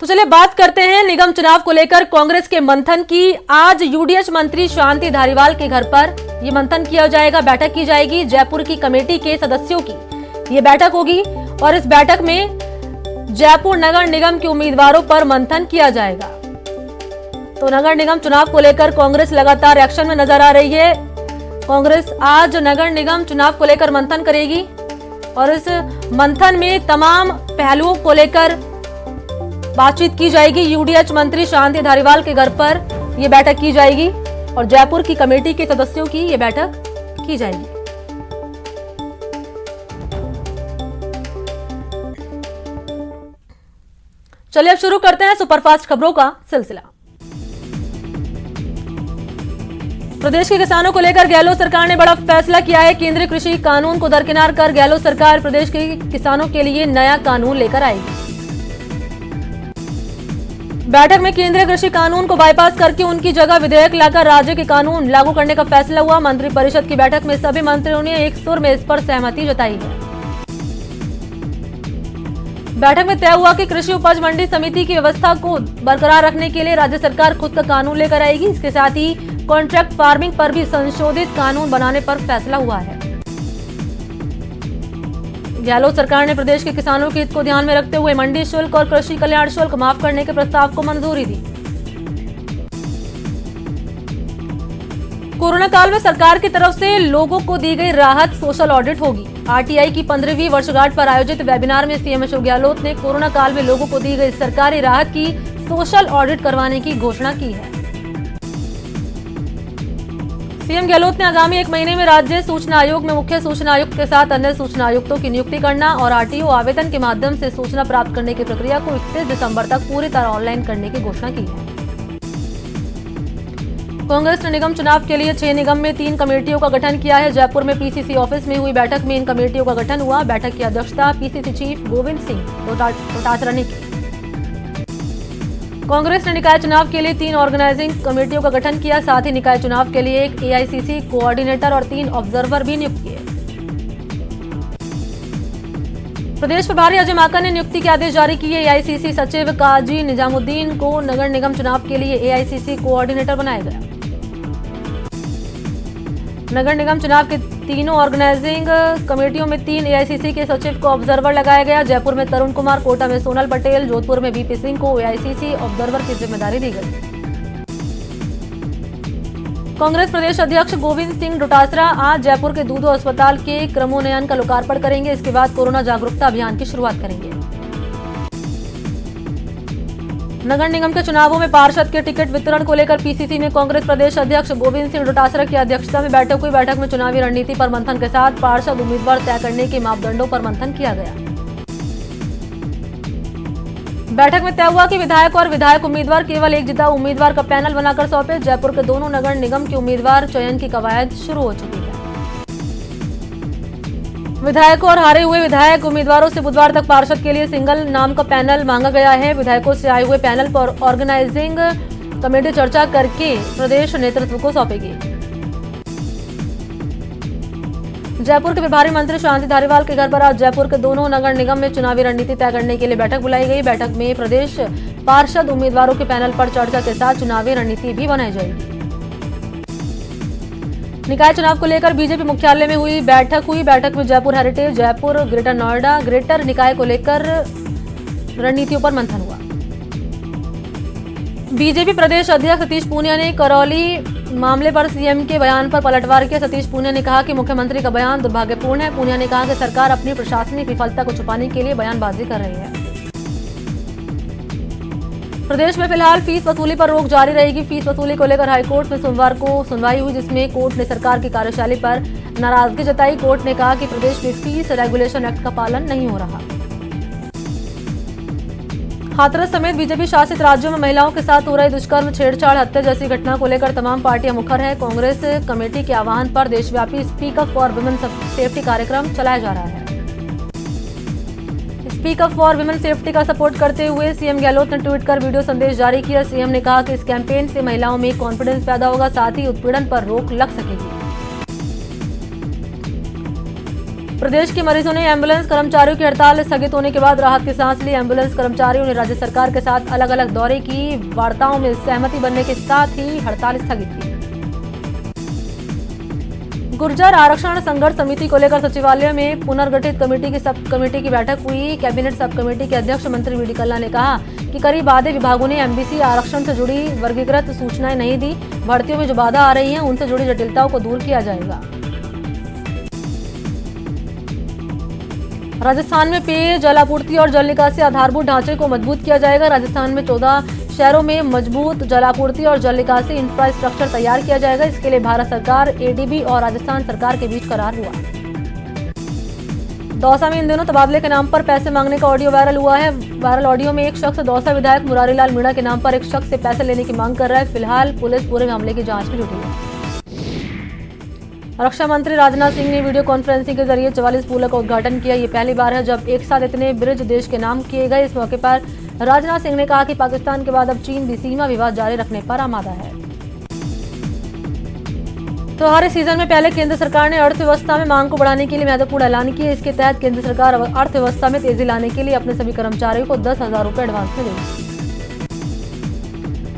तो चलिए बात करते हैं निगम चुनाव को लेकर कांग्रेस के मंथन की। आज यूडीएच मंत्री शांति धारीवाल के घर पर ये मंथन किया जाएगा, बैठक की जाएगी। जयपुर की कमेटी के सदस्यों की ये बैठक होगी और इस बैठक में जयपुर नगर निगम के उम्मीदवारों पर मंथन किया जाएगा। तो नगर निगम चुनाव को लेकर कांग्रेस लगातार एक्शन में नजर आ रही है। कांग्रेस आज नगर निगम चुनाव को लेकर मंथन करेगी और इस मंथन में तमाम पहलुओं को लेकर बातचीत की जाएगी। यूडीएच मंत्री शांति धारीवाल के घर पर यह बैठक की जाएगी और जयपुर की कमेटी के सदस्यों की यह बैठक की जाएगी। चलिए अब शुरू करते हैं सुपरफास्ट खबरों का सिलसिला। प्रदेश के किसानों को लेकर गहलोत सरकार ने बड़ा फैसला किया है। केंद्रीय कृषि कानून को दरकिनार कर गहलोत सरकार प्रदेश के किसानों के लिए नया कानून लेकर आएगी। बैठक में केंद्रीय कृषि कानून को बाईपास करके उनकी जगह विधेयक लाकर राज्य के कानून लागू करने का फैसला हुआ। मंत्रिपरिषद की बैठक में सभी मंत्रियों ने एक सुर में इस पर सहमति जताई है। बैठक में तय हुआ कि कृषि उपज मंडी समिति की व्यवस्था को बरकरार रखने के लिए राज्य सरकार खुद का कानून लेकर आएगी। इसके साथ ही कॉन्ट्रैक्ट फार्मिंग पर भी संशोधित कानून बनाने पर फैसला हुआ है। गहलोत सरकार ने प्रदेश के किसानों के हित को ध्यान में रखते हुए मंडी शुल्क और कृषि कल्याण शुल्क माफ करने के प्रस्ताव को मंजूरी दी। कोरोना काल में सरकार की तरफ से लोगों को दी गई राहत सोशल ऑडिट होगी। आरटीआई की 15वीं वर्षगांठ पर आयोजित वेबिनार में सीएम अशोक गहलोत ने कोरोना काल में लोगों को दी गई सरकारी राहत की सोशल ऑडिट करवाने की घोषणा की है। सीएम गहलोत ने आगामी 1 महीने में राज्य सूचना आयोग में मुख्य सूचना आयुक्त के साथ अन्य सूचना आयुक्तों की नियुक्ति करना और आरटीओ आवेदन के माध्यम से सूचना प्राप्त करने की प्रक्रिया को 31 दिसंबर तक पूरी तरह ऑनलाइन करने की घोषणा की है। कांग्रेस ने निगम चुनाव के लिए 6 निगम में 3 कमेटियों का गठन किया है। जयपुर में पीसीसी ऑफिस में हुई बैठक में इन कमेटियों का गठन हुआ। बैठक की अध्यक्षता पीसीसी चीफ गोविंद सिंह डोटासरा ने की। कांग्रेस ने निकाय चुनाव के लिए 3 ऑर्गेनाइजिंग कमेटियों का गठन किया। साथ ही निकाय चुनाव के लिए एक एआईसीसी कोऑर्डिनेटर और 3 ऑब्जर्वर भी नियुक्त किए। प्रदेश प्रभारी अजय माकन ने नियुक्ति के आदेश जारी किए। एआईसीसी सचिव काजी निजामुद्दीन को नगर निगम चुनाव के लिए एआईसीसी कोऑर्डिनेटर बनाया गया। नगर निगम चुनाव के तीनों ऑर्गेनाइजिंग कमेटियों में 3 एआईसीसी के सचिव को ऑब्जर्वर लगाया गया। जयपुर में तरुण कुमार, कोटा में सोनल पटेल, जोधपुर में बीपी सिंह को एआईसीसी ऑब्जर्वर की जिम्मेदारी दी गई। कांग्रेस प्रदेश अध्यक्ष गोविंद सिंह डोटासरा आज जयपुर के दूधो अस्पताल के क्रमोन्नयन का लोकार्पण करेंगे। इसके बाद कोरोना जागरूकता अभियान की शुरुआत करेंगे। नगर निगम के चुनावों में पार्षद के टिकट वितरण को लेकर पीसीसी में कांग्रेस प्रदेश अध्यक्ष गोविंद सिंह डोटासरा की अध्यक्षता में बैठक हुई। बैठक में चुनावी रणनीति पर मंथन के साथ पार्षद उम्मीदवार तय करने के मापदंडों पर मंथन किया गया। बैठक में तय हुआ कि विधायक और विधायक उम्मीदवार केवल एक जिता उम्मीदवार का पैनल बनाकर सौंपे। जयपुर के दोनों नगर निगम के उम्मीदवार चयन की कवायद शुरू हो चुकी है। विधायकों और हारे हुए विधायक उम्मीदवारों से बुधवार तक पार्षद के लिए सिंगल नाम का पैनल मांगा गया है। विधायकों से आए हुए पैनल पर ऑर्गेनाइजिंग कमेटी चर्चा करके प्रदेश नेतृत्व को सौंपेगी। जयपुर के प्रभारी मंत्री शांति धारीवाल के घर पर आज जयपुर के दोनों नगर निगम में चुनावी रणनीति तय करने के लिए बैठक बुलाई गई। बैठक में प्रदेश पार्षद उम्मीदवारों के पैनल पर चर्चा के साथ चुनावी रणनीति भी बनाई जाएगी। निकाय चुनाव को लेकर बीजेपी मुख्यालय में हुई बैठक में Jaipur heritage, Jaipur, greater Noida, greater निकाय को लेकर रणनीतियों पर मंथन हुआ। बीजेपी प्रदेश अध्यक्ष सतीश पूनिया ने करौली मामले पर सीएम के बयान पर पलटवार किया। सतीश पूनिया ने कहा कि मुख्यमंत्री का बयान दुर्भाग्यपूर्ण है। पूनिया ने कहा कि सरकार अपनी प्रशासनिक विफलता को छुपाने के लिए बयानबाजी कर रही है। प्रदेश में फिलहाल फीस वसूली पर रोक जारी रहेगी। फीस वसूली को लेकर हाईकोर्ट में सोमवार को सुनवाई हुई, जिसमें कोर्ट ने सरकार की कार्यशैली पर नाराजगी जताई। कोर्ट ने कहा कि प्रदेश में फीस रेगुलेशन एक्ट का पालन नहीं हो रहा। हाथरस समेत बीजेपी शासित राज्यों में महिलाओं के साथ हो रहे दुष्कर्म, छेड़छाड़, हत्या जैसी घटना को लेकर तमाम पार्टियां मुखर हैं। कांग्रेस कमेटी के आह्वान पर देशव्यापी speak up for women safety कार्यक्रम चलाया जा रहा है। Speak up for women safety का सपोर्ट करते हुए सीएम गहलोत ने ट्वीट कर वीडियो संदेश जारी किया। सीएम ने कहा कि इस कैंपेन से महिलाओं में कॉन्फिडेंस पैदा होगा, साथ ही उत्पीड़न पर रोक लग सकेगी। प्रदेश के मरीजों ने एम्बुलेंस कर्मचारियों की हड़ताल स्थगित होने के बाद राहत की सांस ली। एम्बुलेंस कर्मचारियों ने राज्य सरकार के साथ अलग अलग दौरे की, वार्ताओं में सहमति बनने के साथ ही हड़ताल स्थगित की। गुर्जर आरक्षण संघर्ष समिति को लेकर सचिवालय में पुनर्गठित कमेटी की सब कमेटी की बैठक हुई। कैबिनेट सब कमेटी के अध्यक्ष मंत्री वी डी कल्ला ने कहा कि करीब आधे विभागों ने एमबीसी आरक्षण से जुड़ी वर्गीकृत सूचनाएं नहीं दी। भर्तियों में जो बाधा आ रही है उनसे जुड़ी जटिलताओं को दूर किया जाएगा। राजस्थान में पेय जल आपूर्ति और जल निकासी आधारभूत ढांचे को मजबूत किया जाएगा। राजस्थान में 14 शहरों में मजबूत जल आपूर्ति और जल निकासी इंफ्रास्ट्रक्चर तैयार किया जाएगा। इसके लिए भारत सरकार, एडीबी और राजस्थान सरकार के बीच करार हुआ। दौसा में इन दिनों तबादले के नाम पर पैसे मांगने का ऑडियो वायरल हुआ है। वायरल ऑडियो में एक शख्स दौसा विधायक मुरारीलाल मीणा के नाम पर एक शख्स से पैसे लेने की मांग कर रहा है। फिलहाल पुलिस पूरे मामले की जांच में जुटी है। रक्षा मंत्री राजनाथ सिंह ने वीडियो कॉन्फ्रेंसिंग के जरिए 44 पुलों का उद्घाटन किया। ये पहली बार है जब एक साथ इतने ब्रिज देश के नाम किए गए। इस मौके पर राजनाथ सिंह ने कहा कि पाकिस्तान के बाद अब चीन भी सीमा विवाद जारी रखने पर आमादा है। त्योहारी सीजन में पहले केंद्र सरकार ने अर्थव्यवस्था में मांग को बढ़ाने के लिए महत्वपूर्ण ऐलान किया। इसके तहत केंद्र सरकार अर्थव्यवस्था में तेजी लाने के लिए अपने सभी कर्मचारियों को 10,000 रुपए एडवांस में देगी।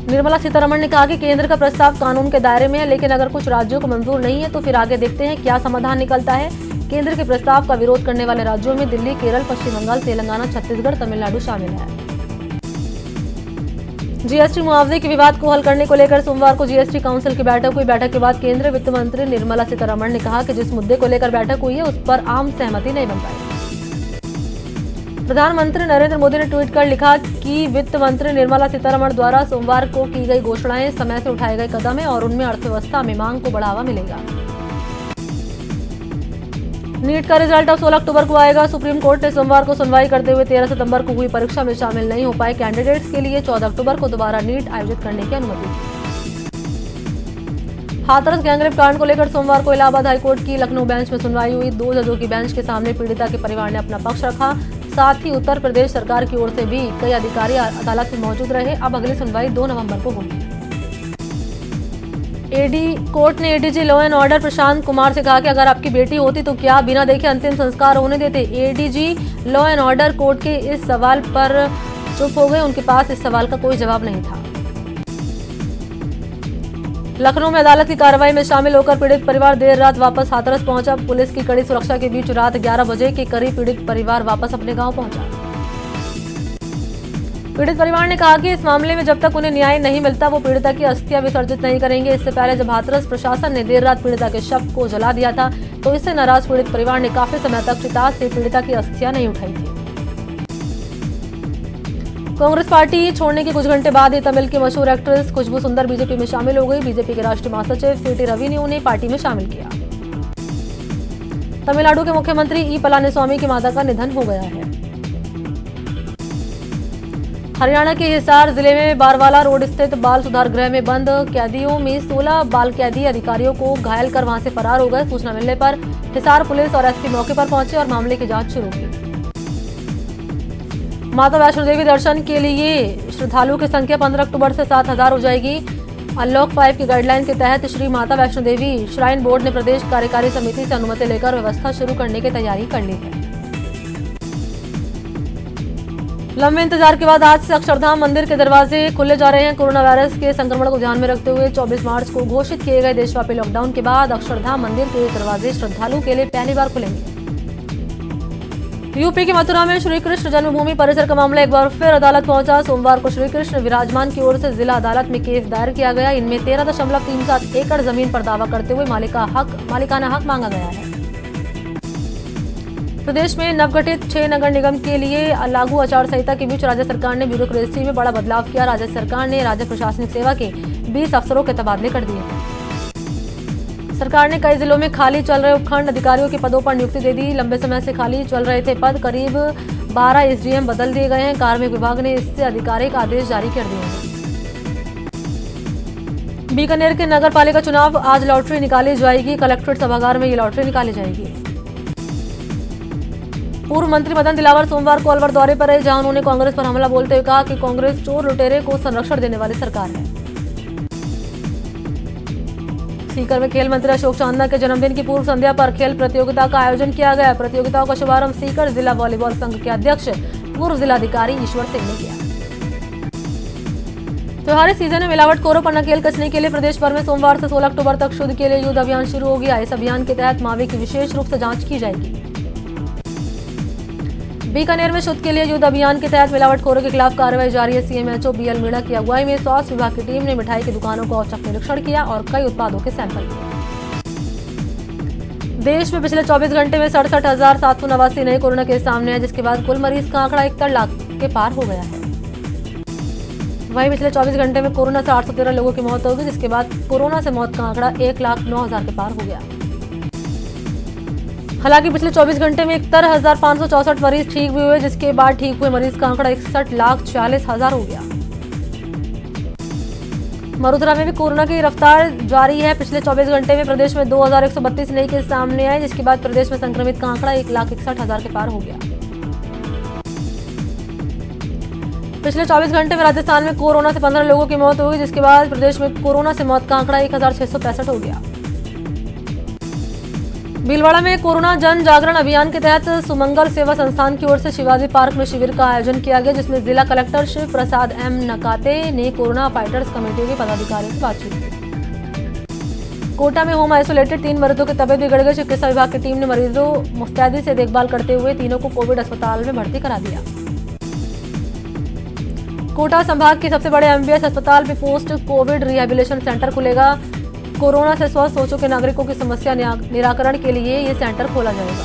निर्मला सीतारमण ने कहा कि केंद्र का प्रस्ताव कानून के दायरे में है, लेकिन अगर कुछ राज्यों को मंजूर नहीं है तो फिर आगे देखते हैं क्या समाधान निकलता है। केंद्र के प्रस्ताव का विरोध करने वाले राज्यों में दिल्ली, केरल, पश्चिम बंगाल, तेलंगाना, छत्तीसगढ़, तमिलनाडु शामिल है। जीएसटी मुआवजे के विवाद को हल करने को लेकर सोमवार को जीएसटी काउंसिल की बैठक हुई। बैठक के बाद केंद्रीय वित्त मंत्री निर्मला सीतारमण ने कहा कि जिस मुद्दे को लेकर बैठक हुई है उस पर आम सहमति नहीं बन पाई। प्रधानमंत्री नरेंद्र मोदी ने ट्वीट कर लिखा कि वित्त मंत्री निर्मला सीतारमण द्वारा सोमवार को की गई घोषणाएं समय से उठाए गए कदम है और उनमें अर्थव्यवस्था में मांग को बढ़ावा मिलेगा। नीट का रिजल्ट अब 16 अक्टूबर को आएगा। सुप्रीम कोर्ट ने सोमवार को सुनवाई करते हुए 13 सितंबर को हुई परीक्षा में शामिल नहीं हो पाए कैंडिडेट्स के लिए 14 अक्टूबर को दोबारा नीट आयोजित करने की अनुमति दी। हाथरस गैंगरेप कांड को लेकर सोमवार को इलाहाबाद हाईकोर्ट की लखनऊ बेंच में सुनवाई हुई। 2 जजों की बेंच के सामने पीड़िता के परिवार ने अपना पक्ष रखा। साथ ही उत्तर प्रदेश सरकार की ओर से भी कई अधिकारी अदालत में मौजूद रहे। अब अगली सुनवाई 2 नवंबर को होगी। कोर्ट ने ADG law and order Prashant Kumar से कहा कि अगर आपकी बेटी होती तो क्या बिना देखे अंतिम संस्कार होने देते। ADG law and order court के इस सवाल पर चुप हो गए। उनके पास इस सवाल का कोई जवाब नहीं था। लखनऊ में अदालत की कार्रवाई में शामिल होकर पीड़ित परिवार देर रात वापस हाथरस पहुंचा। पुलिस की कड़ी सुरक्षा के बीच रात 11 बजे के करीब पीड़ित परिवार वापस अपने गांव पहुंचा। पीड़ित परिवार ने कहा कि इस मामले में जब तक उन्हें न्याय नहीं मिलता वो पीड़िता की अस्थियां विसर्जित नहीं करेंगे। इससे पहले जब हाथरस प्रशासन ने देर रात पीड़िता के शव को जला दिया था तो इससे नाराज पीड़ित परिवार ने काफी समय तक चिता से पीड़िता की अस्थियां नहीं उठाई थी। कांग्रेस पार्टी छोड़ने के कुछ घंटे बाद ही तमिल की मशहूर एक्ट्रेस खुशबू सुंदर बीजेपी में शामिल हो गई। बीजेपी के राष्ट्रीय महासचिव सीटी रवि ने उन्हें पार्टी में शामिल किया। तमिलनाडु के मुख्यमंत्री ई पलानीस्वामी की माता का निधन हो गया है। हरियाणा के हिसार जिले में बारवाला रोड स्थित बाल सुधार गृह में बंद कैदियों में 16 बाल कैदी अधिकारियों को घायल कर वहां से फरार हो गए। सूचना मिलने पर हिसार पुलिस और एसपी मौके पर पहुंचे और मामले की जांच शुरू की। माता वैष्णो देवी दर्शन के लिए श्रद्धालुओं की संख्या 15 अक्टूबर से 7,000 हो जाएगी। अनलॉक 5 की गाइडलाइन के तहत श्री माता वैष्णो देवी श्राइन बोर्ड ने प्रदेश कार्यकारी समिति से अनुमति लेकर व्यवस्था शुरू करने की तैयारी कर ली है। लंबे इंतजार के बाद आज से अक्षरधाम मंदिर के दरवाजे खुले जा रहे हैं। कोरोना वायरस के संक्रमण को ध्यान में रखते हुए 24 मार्च को घोषित किए गए देशव्यापी लॉकडाउन के बाद अक्षरधाम मंदिर के दरवाजे श्रद्धालुओं के लिए पहली बार खुलेंगे। यूपी के मथुरा में श्री कृष्ण जन्मभूमि परिसर का मामला एक बार फिर अदालत पहुंचा। सोमवार को श्री कृष्ण विराजमान की ओर से जिला अदालत में केस दायर किया गया। इनमें 13.37 एकड़ जमीन पर दावा करते हुए मालिकाना हक मांगा गया है। प्रदेश में नवगठित 6 नगर निगम के लिए लागू आचार संहिता के बीच राज्य सरकार ने ब्यूरोक्रेसी में बड़ा बदलाव किया। राज्य सरकार ने राज्य प्रशासनिक सेवा के 20 अफसरों के तबादले कर दिए। सरकार ने कई जिलों में खाली चल रहे उपखंड अधिकारियों के पदों पर नियुक्ति दे दी। लंबे समय से खाली चल रहे थे पद, करीब 12 एसडीएम बदल दिए गए हैं। कार्मिक विभाग ने इससे आधिकारिक आदेश जारी कर दिए हैं। बीकानेर के नगर पालिका चुनाव आज लॉटरी निकाली जाएगी। कलेक्ट्रेट सभागार में ये लॉटरी निकाली जाएगी। पूर्व मंत्री मदन दिलावर सोमवार को अलवर दौरे पर रहे, जहां उन्होंने कांग्रेस पर हमला बोलते हुए कहा कि कांग्रेस चोर लुटेरे को संरक्षण देने वाली सरकार है। सीकर में खेल मंत्री अशोक चांदना के जन्मदिन की पूर्व संध्या पर खेल प्रतियोगिता का आयोजन किया गया। प्रतियोगिताओं का शुभारंभ सीकर जिला वॉलीबॉल संघ के अध्यक्ष पूर्व जिलाधिकारी ईश्वर सिंह ने किया। त्योहारी सीजन में मिलावटखोरों पर नकेल कसने के लिए प्रदेश भर में सोमवार से 16 अक्टूबर तक शुद्ध के लिए युद्ध अभियान शुरू हो गया। इस अभियान के तहत मावे की विशेष रूप से जांच की जाएगी। बीकानेर में शुद्ध के लिए युद्ध अभियान के तहत मिलावटखोरों के खिलाफ कार्रवाई जारी है। सीएमएचओ बीएल मीणा की अगुवाई में स्वास्थ्य विभाग की टीम ने मिठाई की दुकानों का औचक निरीक्षण किया और कई उत्पादों के सैंपल लिए। देश में पिछले 24 घंटे में 67,789 नए कोरोना केस सामने आए, जिसके बाद कुल मरीज का आंकड़ा 71 लाख के पार हो गया है। वहीं पिछले 24 घंटे में कोरोना से 813 लोगों की मौत हो गई, जिसके बाद कोरोना से मौत का आंकड़ा 1,09,000 के पार हो गया। हालांकि पिछले 24 घंटे में 71,564 मरीज ठीक भी हुए, जिसके बाद ठीक हुए मरीज का आंकड़ा 61,46,000 हो गया। मरुधरा में भी कोरोना की रफ्तार जारी है। पिछले 24 घंटे में प्रदेश में 2,132 नए केस सामने आए, जिसके बाद प्रदेश में संक्रमित का आंकड़ा 1,61,000 के पार हो गया। पिछले 24 घंटे में राजस्थान में कोरोना से 15 लोगों की मौत हुई, जिसके बाद प्रदेश में कोरोना से मौत का आंकड़ा 1,665 हो गया। भीलवाड़ा में कोरोना जन जागरण अभियान के तहत सुमंगल सेवा संस्थान की ओर से शिवाजी पार्क में शिविर का आयोजन किया गया, जिसमें जिला कलेक्टर शिव प्रसाद एम नकाते ने कोरोना फाइटर्स कमेटी के पदाधिकारियों से बातचीत की। कोटा में होम आइसोलेटेड 3 मरीजों की तबियत बिगड़ गई। चिकित्सा विभाग की टीम ने मरीजों मुस्तैदी से देखभाल करते हुए तीनों को कोविड अस्पताल में भर्ती करा दिया। कोटा संभाग के सबसे बड़े एमबीएस अस्पताल में पोस्ट कोविड रिहेबिलिटेशन सेंटर खुलेगा। कोरोना से स्वस्थ हो चुके नागरिकों की समस्या निराकरण के लिए ये सेंटर खोला जाएगा।